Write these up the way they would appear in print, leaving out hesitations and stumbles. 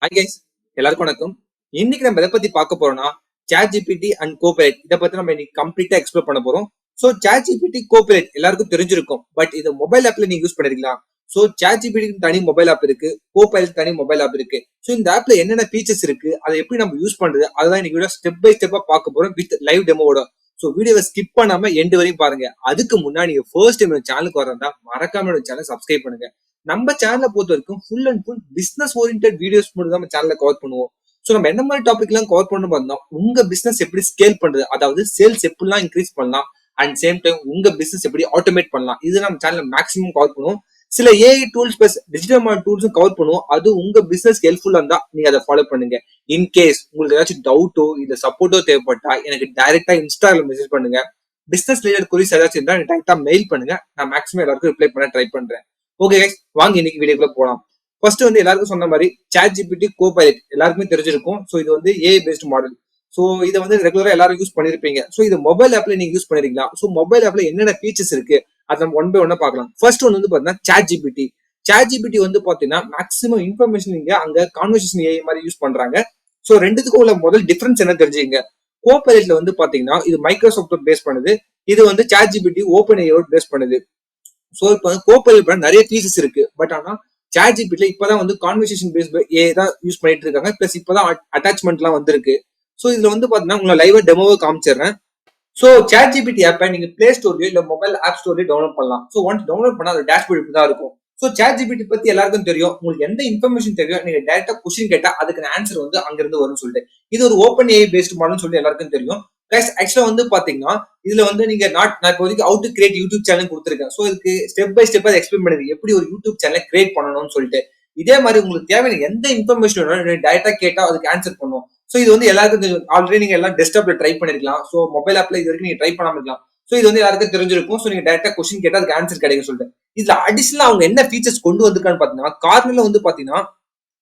Hi guys, எல்லாருக்கும் வணக்கம். இன்னைக்கு நம்ம எதை பத்தி பார்க்க போறோம்னா சாட் ஜிபிடி அண்ட் கோபைலட். இதை பத்தி நம்ம இன்னைக்கு கம்ப்ளீட்டா எக்ஸ்ப்ளோர் பண்ண போறோம். சோ சாட் ஜிபிடி கோபைலட் எல்லாருக்கும் தெரிஞ்சிருக்கும். பட் இது மொபைல் ஆப்ல நீங்க யூஸ் பண்ணிருக்கலாம். சோ சாட் ஜிபிடி தனி மொபைல் ஆப் இருக்கு, கோபைலட் தனி மொபைல் ஆப் இருக்கு. சோ இந்த ஆப்ல என்னென்ன ஃபீச்சர்ஸ் இருக்கு, அதை எப்படி நம்ம யூஸ் பண்றது, அதான் இன்னைக்கு வீடியோ ஸ்டெப் பை ஸ்டெப்பா பார்க்க போறோம் வித் லைவ் டெமோவோட. சோ வீடியோவை ஸ்கிப் பண்ணாம எண்ட் வரையும் பாருங்க. அதுக்கு முன்னாடி நீங்க ஃபர்ஸ்ட் டைம் சேனலுக்கு வரதா மறக்காம சேனல் சப்ஸ்கிரைப் பண்ணுங்க. நம்ம சேனலை பொறுத்த வரைக்கும் full and full business oriented videos மட்டும் தான் நம்ம சேனல்ல கவர் பண்ணுவோம். ஸோ நம்ம என்ன மாதிரி டாபிக் எல்லாம் கவர் பண்ணணும் பார்த்தோம், உங்க பிசினஸ் எப்படி ஸ்கேல் பண்றது, அதாவது சேல்ஸ் எப்படிலாம் இன்க்ரீஸ் பண்ணலாம், அண்ட் சேம் டைம் உங்க பிசினஸ் எப்படி ஆட்டோமேட் பண்ணலாம், இது நம்ம சேனல்ல மேக்ஸிமம் கவர் பண்ணுவோம். சில ஏஐ டூல்ஸ் பிளஸ் டிஜிட்டல் டூல்ஸும் கவர் பண்ணுவோம். அது உங்க பிசினஸ் ஹெல்ப்ஃபுல்லா இருந்தா நீங்க அதை ஃபாலோ பண்ணுங்க. இன்கேஸ் உங்களுக்கு ஏதாச்சும் டவுட்டோ இல்ல சப்போர்ட்டோ தேவைப்பட்டா எனக்கு டைரக்டா இன்ஸ்டால மெசேஜ் பண்ணுங்க. பிசினஸ் ரிலேட்டட் குரீஸ் ஏதாச்சும் இருந்தா டைரக்டா மெயில் பண்ணுங்க. நான் மேக்ஸிமம் எல்லாருக்கும் ரிப்ளை பண்ண ட்ரை பண்றேன். ஓகே கைஸ், வாங்க இன்னைக்கு வீடியோக்குள்ள போலாம். ஃபர்ஸ்ட் எல்லாருக்கும் சொன்ன மாதிரி சாட் ஜிபிடி கோபைலட் எல்லாருக்குமே தெரிஞ்சிருக்கும். ஸோ இது ஏஐ பேஸ்ட் மாடல். ஸோ இதை ரெகுலரா எல்லாரும் யூஸ் பண்ணிருப்பீங்க. ஸோ இது மொபைல் ஆப்ல நீங்க யூஸ் பண்ணிருக்கலாம். ஸோ மொபைல் ஆப்ல என்னென்ன ஃபீச்சர்ஸ் இருக்கு அதை நம்ம ஒன் பை ஒன்னா பார்க்கலாம். ஃபர்ஸ்ட் பாத்தீங்கன்னா சாட் ஜிபிடி. சாட் ஜிபிடி பாத்தீங்கன்னா மேக்ஸிமம் இன்ஃபர்மேஷன் நீங்க அங்க கான்வர்சேஷன் ஏஐ மாதிரி யூஸ் பண்றாங்க. ஸோ ரெண்டுத்துக்கும் உள்ள முதல் டிஃபரன்ஸ் என்ன தெரிஞ்சுங்க. கோபைலட்ல பாத்தீங்கன்னா இது மைக்ரோசாஃப்ட் பேஸ் பண்ணுது. இது ChatGPT OpenAI base பண்ணுது. சோ இப்போ கோபைலட் நிறைய ஃபீச்சர்ஸ் இருக்கு. பட் ஆனா சாட் ஜிபிடில இப்பதான் கான்வர்சேஷன் பேஸ்ட் ஏ தான் யூஸ் பண்ணிட்டு இருக்காங்க. பிளஸ் இப்பதான் அட்டாச்மெண்ட் எல்லாம் வந்திருக்கு. சோ இதுல பாத்தீங்கன்னா உங்களை லைவா டெமோவை காமிச்சிடுறேன். சோ சாட் ஜிபிடி ஆப்பை நீங்க பிளே ஸ்டோர்லயோ இல்ல மொபைல் ஆப் ஸ்டோர்லயோ டவுன்லோட் பண்ணலாம். சோ ஒன்ஸ் டவுன்லோட் பண்ணா அது டேஷ்போர்ட் தான் இருக்கும். சோ சாட் ஜிபிடி பத்தி எல்லாருக்கும் தெரியும். உங்களுக்கு எந்த இன்ஃபர்மேஷன் தெரியும், நீங்க டைரக்டா கொஸ்டின் கேட்டா அதுக்கு ஆன்சர் அங்க இருந்து வரும்னு சொல்லிட்டு இது ஒரு ஓப்பன் ஏஐ பேஸ்ட் மாடல்னு சொல்லி எல்லாருக்கும் தெரியும். ஆக்சுவலா பாத்தீங்கன்னா இதுல நீங்க நான் இப்போதைக்கு how to create YouTube channel கொடுத்துருக்கேன். சோ இதுக்கு ஸ்டெப் பை ஸ்டெப்பா எக்ஸ்பிளைன் பண்ணுது எப்படி ஒரு யூடியூப் சேனல் கிரியேட் பண்ணணும்னு சொல்லிட்டு. இதே மாதிரி உங்களுக்கு தேவையான எந்த இன்ஃபர்மேஷன் வேணும் டைரக்டா கேட்டா அதுக்கு ஆன்சர் பண்ணும். சோ இது எல்லாருக்கும் ஆல்ரெடி நீங்க எல்லாம் டெஸ்க்டாப்ல ட்ரை பண்ணிருக்கலாம். சோ மொபைல் ஆப்ல இது வரைக்கும் நீங்க ட்ரை பண்ணாம இருக்கலாம். சோ இது எல்லாருக்கும் தெரிஞ்சிருக்கும். சோ நீங்க டைரக்டா கொஸ்டின் கேட்டா அதுக்கு ஆன்சர் கிடைக்கும் சொல்லிட்டு. இதுல அடிஷனலா அவங்க என்ன ஃபீச்சர்ஸ் கொண்டு வந்திருக்கான்னு பாத்தீங்கன்னா கார்னர்ல பாத்தீங்கன்னா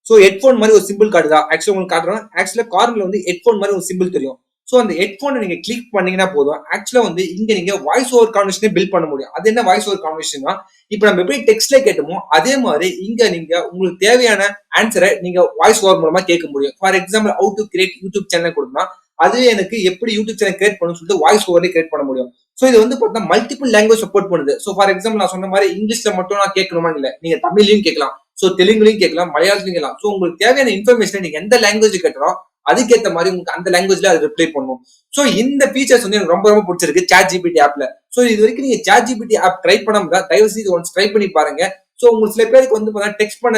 சோ ஹெட்போன் மாதிரி ஒரு சிம்பிள் காட்டுதா. ஆக்சுவலா உங்களுக்கு காட்டுறோம். ஆக்சுவலா கார்னர்ல ஹெட்போன் மாதிரி ஒரு சிம்பிள் தெரியும். சோ அந்த ஹெட்போனை நீங்க கிளிக் பண்ணீங்கன்னா போதும். ஆக்சுவலா இங்க நீங்க வாய்ஸ் ஓவர் கான்வர்சேஷனே பில்ட் பண்ண முடியும். அது என்ன வாய்ஸ் ஓவர் கான்வர்சேஷன்? இப்ப நம்ம எப்படி டெக்ஸ்ட்ல கேட்டோமோ அதே மாதிரி இங்க நீங்க உங்களுக்கு தேவையான ஆன்சரை நீங்க வாய்ஸ் ஓவர் மூலமா கேட்க முடியும். For example how to create YouTube channel கொடுத்தா அதுவே எனக்கு எப்படி யூடியூப் சேனல் கிரியேட் பண்ணணும்னு சொல்லிட்டு வாய்ஸ் ஓவர்ல கிரியேட் பண்ண முடியும். சோ இது பார்த்தா மல்டிபிள் லாங்குவேஜ் சப்போர்ட் பண்ணுது. சோ ஃபார் எக்ஸாம்பிள் நான் சொன்ன மாதிரி இங்கிலீஷ்ல மட்டும் நான் கேட்கணுமா இல்ல, நீங்க தமிழ்லயும் கேட்கலாம். சோ தெலுங்குலயும் கேட்கலாம், மலையாளத்திலும் கேட்கலாம். சோ உங்களுக்கு தேவையான இன்ஃபர்மேஷன் நீங்க எந்த லாங்குவேஜ் கேட்கறோம் அதுக்கேற்ற மாதிரி உங்களுக்கு அந்த லாங்குவேஜ்ல அது ரிப்ளை பண்ணும். சோ இந்த ஃபீச்சர்ஸ் எனக்கு ரொம்ப ரொம்ப பிடிச்சிருக்கு சாட் ஜிபிடி ஆப்ல. சோ இது வரைக்கும் நீங்க சாட் ஜிபிடி ஆப் ட்ரை பண்ணாம தயவு செய்து ஒன்ஸ் ட்ரை பண்ணி பாருங்க. சோ உங்களுக்கு சில பேருக்கு டெக்ஸ்ட் பண்ண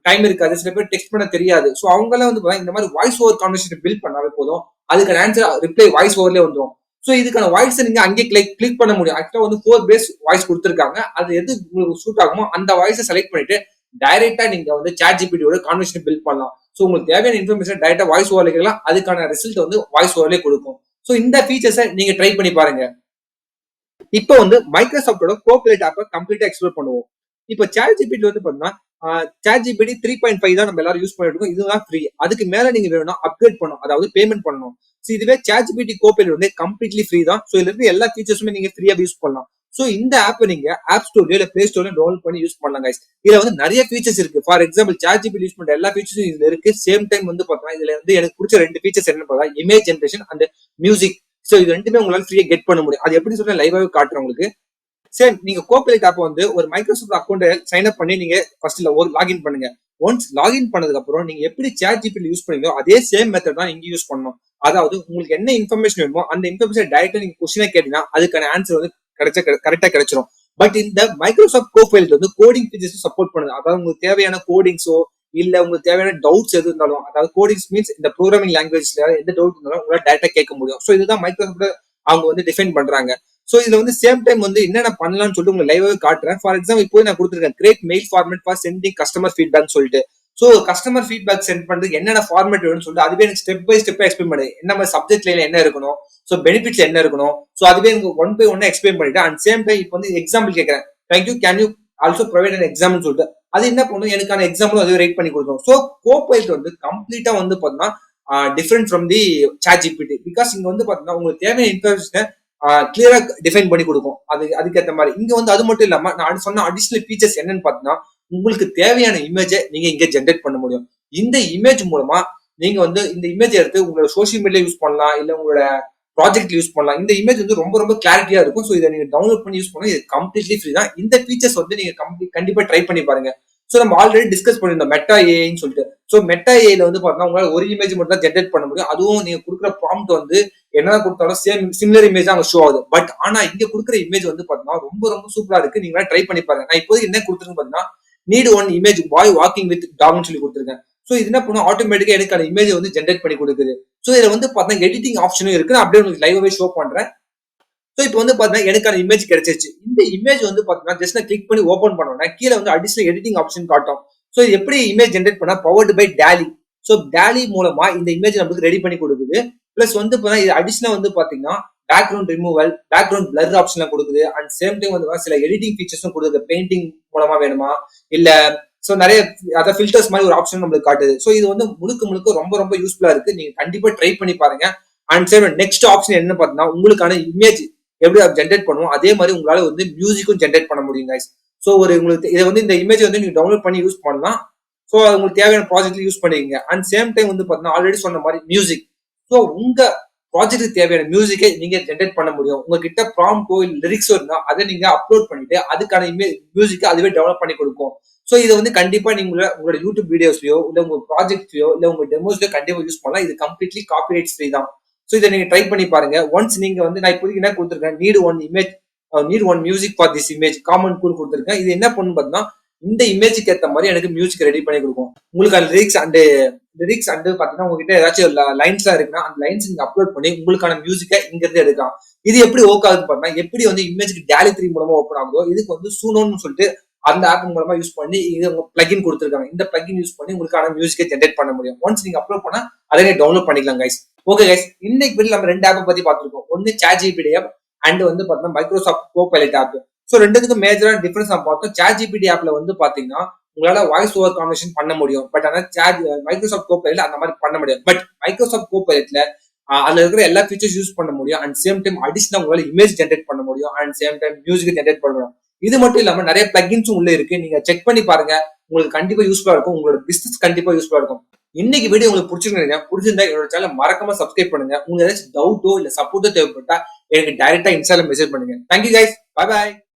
டைம் இருக்காது, சில பேர் டெக்ஸ்ட் பண்ண தெரியாது. சோ அவங்க எல்லாம் இந்த மாதிரி வாய்ஸ் ஓவர் கான்வர்சேஷன் பில்ட் பண்ணாவே போதும், அதுக்கான ஆன்சர் ரிப்ளை வாய்ஸ் ஓவர்லேயே வந்துடும். சோ இதுக்கான வாய்ஸ் நீங்க அங்கே கிளிக் பண்ண முடியும். ஆக்சுவலா 4 பேஸ் வாய்ஸ் கொடுத்துருக்காங்க. அது எது உங்களுக்கு சூட் ஆகுமோ அந்த வாய்ஸை செலக்ட் பண்ணிட்டு டைரக்டா நீங்க சாட் ஜிபிடியோட கான்வர்சேஷன் பில்ட் பண்ணலாம். சோ உங்களுக்கு தேவையான இன்ஃபர்மேஷன் டைரக்டா வாய்ஸ் ஓவர்ல கேட்கலாம். அதுக்கான ரிசல்ட் வாய்ஸ் ஓவர்லேயே கொடுக்கும். சோ இந்த ஃபீச்சர்ஸை நீங்க ட்ரை பண்ணி பாருங்க. இப்போ மைக்ரோசாஃப்டோட கோபைலட் ஆப்பை கம்ப்ளீட்டா எக்ஸ்ப்ளோர் பண்ணுவோம். இப்போ சாட் ஜிபிடி பாத்தீங்கன்னா சாட் ஜிபிடி 3.5 தான் நம்ம எல்லாரும் யூஸ் பண்ணிட்டு இருக்கோம். இதுதான் ஃப்ரீ. அதுக்கு மேல நீங்க வேணும்னா அப்கிரேட் பண்ணணும், அதாவது பேமெண்ட் பண்ணணும். சோ இதுவே ChatGPT Copilot completely free தான். சோ இதுல இருந்து எல்லா ஃபீச்சர்ஸுமே நீங்க ஃப்ரீயா யூஸ் பண்ணலாம். சோ இந்த ஆப் நீங்க ஆப் ஸ்டோர்லயோ இல்ல பிளே ஸ்டோர்லயோ டவுன்லோட் பண்ணி யூஸ் பண்ணலாம் கைஸ். இதுல நிறைய ஃபீச்சர்ஸ் இருக்கு. For example ChatGPT use பண்ற எல்லா ஃபீச்சர்ஸும் இதுல இருக்கு. சேம் டைம் பாத்தீங்கன்னா இதுல எனக்கு பிடிச்ச 2 ஃபீச்சர்ஸ் என்ன பார்த்தா image generation and music. So இது ரெண்டுமே உங்களால ஃப்ரீயா கெட் பண்ண முடியும். அது எப்படி சொல்ல லைவாவே காட்டுறேன் உங்களுக்கு. சரி, நீங்க கோபைலட் ஆப் ஒரு மைக்ரோசாஃப்ட் அக்கௌண்ட் சைன் அப் பண்ணி நீங்க ஃபர்ஸ்ட்ல ஒரு லாகின் பண்ணுங்க. ஒன்ஸ் லாகின் பண்ணதுக்கு அப்புறம் நீங்க எப்படி சாட் ஜிபிடி யூஸ் பண்ணீங்களோ அதே சேம் மெத்தட் தான் இங்க யூஸ் பண்ணணும். அதாவது உங்களுக்கு என்ன இன்ஃபர்மேஷன் வேணுமோ அந்த இன்ஃபர்மேஷன் டைரக்டா நீங்க கொஸ்டினா கேட்டீங்கன்னா அதுக்கான ஆன்சர் கரெக்டா கிடைச்சிடும். பட் இந்த Microsoft copilot coding features support பண்ணுது. அதாவது உங்களுக்கு தேவையான கோடிங்ஸோ இல்ல உங்களுக்கு தேவையான டவுட்ஸ் எது இருந்தாலும், அதாவது கோடிங்ஸ் மீன்ஸ் இந்த ப்ரோக்ராமிங் லாங்குவேஜ்ல எந்த டவுட் இருந்தாலும் உங்களால டைரக்டா கேட்க முடியும். சோ இதுதான் மைக்ரோசாஃப்ட் அவங்க டிஃபைன் பண்றாங்க. சோ இதுல சேம் டைம் என்னென்ன பண்ணலாம்னு சொல்லிட்டு உங்களுக்கு லைவாவே காட்டுறேன். ஃபார் எக்ஸாம்பிள் இப்போ நான் கொடுத்துருக்கேன் create mail format for sending customer feedback சொல்லிட்டு. சோ கஸ்டமர் ஃபீட்பேக் சென்ட் பண்றதுக்கு என்னென்ன ஃபார்மேட் வேணும்னு சொல்லிட்டு அதுவே எனக்கு ஸ்டெப் பை ஸ்டெப்பா எக்ஸ்பிளைன் பண்ணுது. என்ன மாதிரி சப்ஜெக்ட் லைன்ல என்ன இருக்கணும், சோ பெனிஃபிட்ஸ் என்ன இருக்கணும். சோ அதுவே எனக்கு 1 by 1 எக்ஸ்பிளைன் பண்ணிட்டு அண்ட் சேம் டைம் இப்போ எக்ஸாம்பிள் கேட்கறேன். Thank you can you also provide an example சொல்லிட்டு அது என்ன பண்ணும், எனக்கான எக்ஸாம்பிளும் அதுவே ரைட் பண்ணி கொடுக்கும். சோ கோபைலட் கம்ப்ளீட்டா பாத்தீங்கன்னா different from the ChatGPT. Because இங்க பாத்தீங்கன்னா உங்களுக்கு தேவையான இன்ஃபர்மேஷன் கிளியரா டிஃபைன் பண்ணி கொடுக்கும். அதுக்கேற்ற மாதிரி இங்க அது மட்டும் இல்லாம நான் சொன்ன அடிஷனல் ஃபீச்சர்ஸ் என்னன்னு பாத்தீங்கன்னா உங்களுக்கு தேவையான இமேஜை நீங்க இங்க ஜென்ரேட் பண்ண முடியும். இந்த இமேஜ் மூலமா நீங்க வந்து இந்த இமேஜ் எடுத்து உங்களோட சோஷியல் மீடியா யூஸ் பண்ணலாம், இல்ல உங்களோட ப்ராஜெக்ட் யூஸ் பண்ணலாம். இந்த இமேஜ் வந்து ரொம்ப ரொம்ப கிளாரிட்டியா இருக்கும். ஸோ இதை நீங்க டவுன்லோட் பண்ணி யூஸ் பண்ணலாம். இது கம்ப்ளீட்லி ஃப்ரீ தான். இந்த ஃபீச்சர்ஸ் வந்து நீங்க கண்டிப்பா ட்ரை பண்ணி பாருங்க. ஸோ நம்ம ஆல்ரெடி டிஸ்கஸ் பண்ணிருந்தோம் மெட்டா ஏஐன்னு சொல்லிட்டு. ஸோ மெட்டா ஏஐல வந்து பார்த்தீங்கன்னா உங்களால ஒரு இமேஜ் மட்டும் தான் ஜென்ரேட் பண்ண முடியும். அதுவும் நீங்க கொடுக்குற ப்ராம்ப்ட் வந்து என்ன கொடுத்தாலும் சிமிலர் இமேஜ் தான் அங்க ஷோ ஆகுது. பட் ஆனா இங்க கொடுக்குற இமேஜ் வந்து பார்த்தீங்கன்னா ரொம்ப ரொம்ப சூப்பரா இருக்கு. நீங்க ட்ரை பண்ணி பாருங்க. நான் இப்போதைக்கு என்ன கொடுத்துருக்கேன் பார்த்தீங்கன்னா need one image boy walking with டாக்னு சொல்லி கொடுத்துருக்கேன். ஸோ இது என்ன பண்ணும் ஆட்டோமேட்டிக்கா எனக்கு அந்த இமேஜ் வந்து ஜென்ரேட் பண்ணி கொடுக்குது. ஸோ இதுல வந்து பார்த்தீங்கன்னா எடிட்டிங் ஆப்ஷனும் இருக்கு. நான் அப்படியே உங்களுக்கு லைவாவே ஷோ பண்றேன். ஸோ இப்போ வந்து பாத்தீங்கன்னா எனக்கான இமேஜ் கிடைச்சிருச்சு. இந்த இமேஜ் வந்து பாத்தீங்கன்னா ஜஸ்ட் நான் கிளிக் பண்ணி ஓபன் பண்ணோம்னா கீழே வந்து அடிஷனல் எடிட்டிங் ஆப்ஷன் காட்டும். ஸோ இது எப்படி இமேஜ் ஜென்ரேட் பண்ணா powered by DALL-E. So DALL-E மூலமா இந்த இமேஜ் நமக்கு ரெடி பண்ணி கொடுக்குது. பிளஸ் வந்து இது அடிஷனலா வந்து பாத்தீங்கன்னா background removal, background blur option கொடுக்குது. அண்ட் சேம் டைம் வந்து சில எடிட்டிங் ஃபீச்சர்ஸும் கொடுக்குது. பெயிண்டிங் மூலமா வேணுமா இல்ல ஸோ நிறைய அதாவது ஃபில்டர்ஸ் மாதிரி ஒரு ஆப்ஷன் நம்மளுக்கு காட்டுது. ஸோ இது வந்து முழுக்க முழுக்க ரொம்ப ரொம்ப யூஸ்ஃபுல்லா இருக்கு. நீங்க கண்டிப்பா ட்ரை பண்ணி பாருங்க. அண்ட் சேம் நெக்ஸ்ட் ஆப்ஷன் என்ன பார்த்தீங்கன்னா உங்களுக்கான இமேஜ் எப்படி ஜென்ரேட் பண்ணுவோம் அதே மாதிரி உங்களால வந்து மியூசிக்கும் ஜென்ரேட் பண்ண முடியும் கைஸ். ஸோ ஒரு உங்களுக்கு இதை வந்து இந்த இமேஜ் வந்து நீங்க டவுன்லோட் பண்ணி யூஸ் பண்ணலாம். ஸோ அது உங்களுக்கு தேவையான ப்ராஜெக்ட்ல யூஸ் பண்ணிக்கங்க. அண்ட் சேம் டைம் வந்து பார்த்தீங்கன்னா ஆல்ரெடி சொன்ன மாதிரி மியூசிக். ஸோ உங்க ப்ராஜெக்ட்டுக்கு தேவையான மியூசிக்கை நீங்க ஜென்ரேட் பண்ண முடியும். உங்ககிட்ட ப்ராம்ப்டோ இல்லை லிரிக்ஸோ இருந்தா அதை நீங்க அப்லோட் பண்ணிட்டு அதுக்கான மியூசிக்கை அதுவே டெவலப் பண்ணி கொடுக்கும். ஸோ இதை வந்து கண்டிப்பா நீங்க உங்களோட யூடியூப் வீடியோஸ்லயோ இல்ல உங்க ப்ராஜெக்ட்லயோ இல்ல உங்க டெமோஸ்லயோ கண்டிப்பா யூஸ் பண்ணலாம். இது கம்ப்ளீட்லி காப்பிரைட் ஃப்ரீ தான். ஸோ இதை நீங்க ட்ரை பண்ணி பாருங்க. ஒன்ஸ் நீங்க வந்து நான் இப்போதைக்கு என்ன கொடுத்துருக்கேன் need one image need one music for this image common cool கொடுத்துருக்கேன். இது என்ன பண்ணும் பார்த்தீங்கன்னா இந்த இமேஜுக்கு ஏற்ற மாதிரி எனக்கு மியூசிக் ரெடி பண்ணி கொடுக்கும். உங்களுக்கு அந்த லிரிக்ஸ் அண்ட் பார்த்தீங்கன்னா உங்ககிட்ட ஏதாச்சும் லைன்ஸ்லாம் இருக்குன்னா அந்த லைன்ஸ் நீங்க அப்லோட் பண்ணி உங்களுக்கான மியூசிக்கை இங்க இருந்து எடுக்கலாம். இது எப்படி ஒர்க் ஆகுது பார்த்தீங்கன்னா எப்படி வந்து இமேஜுக்கு டாலி 3 மூலமா ஓப்பன் ஆகுதோ இதுக்கு வந்து சூனோன்னு சொல்லிட்டு அந்த ஆப் மூலமா யூஸ் பண்ணி இது பிளகின் கொடுத்துருக்காங்க. இந்த பிளகின் யூஸ் பண்ணி உங்களுக்கான மியூசிக்கை ஜென்ரேட் பண்ண முடியும். ஒன்ஸ் நீங்க அப்லோட் பண்ணா அதை டவுன்லோட் பண்ணிக்கலாம் கைஸ். ஓகே கைஸ், இன்னைக்கு வீடியோ நம்ம 2 ஆப் பத்தி பார்த்திருக்கோம். ஒன்னு ChatGPT ஆப் அண்ட் வந்து பாத்தீங்கன்னா மைக்ரோசாஃப்ட் கோபைலட் ஆப். ஸோ ரெண்டுத்துக்கும் மேஜரான டிஃபரன்ஸ் நம்ம பார்த்தோம். ChatGPT ஆப்ல வந்து பாத்தீங்கன்னா உங்களால வாய்ஸ் ஓவர் கான்வர்சேஷன் பண்ண முடியும். பட் ஆனா மைக்ரோசாஃப்ட் கோபைலட்ல அந்த மாதிரி பண்ண முடியாது. பட் மைக்ரோசாஃப்ட் கோபைலட்ல அதுல இருக்கிற எல்லா ஃபீச்சர்ஸ் யூஸ் பண்ண முடியும். அண்ட் சேம் டைம் அடிஷனல் உங்களால இமேஜ் ஜென்ரேட் பண்ண முடியும். And same time music generate பண்ண முடியும். இது மட்டும் இல்லாம நிறைய பிளகின்ஸும் உள்ள இருக்கு. நீங்க செக் பண்ணி பாருங்க. உங்களுக்கு கண்டிப்பா யூஸ்ஃபுல்லா இருக்கும். உங்களோட பிசினஸ் கண்டிப்பா யூஸ்ஃபுல்லா இருக்கும். இன்னைக்கு வீடியோ உங்களுக்கு பிடிச்சிருந்தா என்னோட சேனல் மறக்காம சப்ஸ்கிரைப் பண்ணுங்க. உங்களுக்கு ஏதாச்சும் டவுட்டோ இல்ல சப்போர்ட்டோ தேவைப்பட்டா எனக்கு டைரக்டா இன்ஸ்டால மெசேஜ் பண்ணுங்க. Thank you guys, bye bye.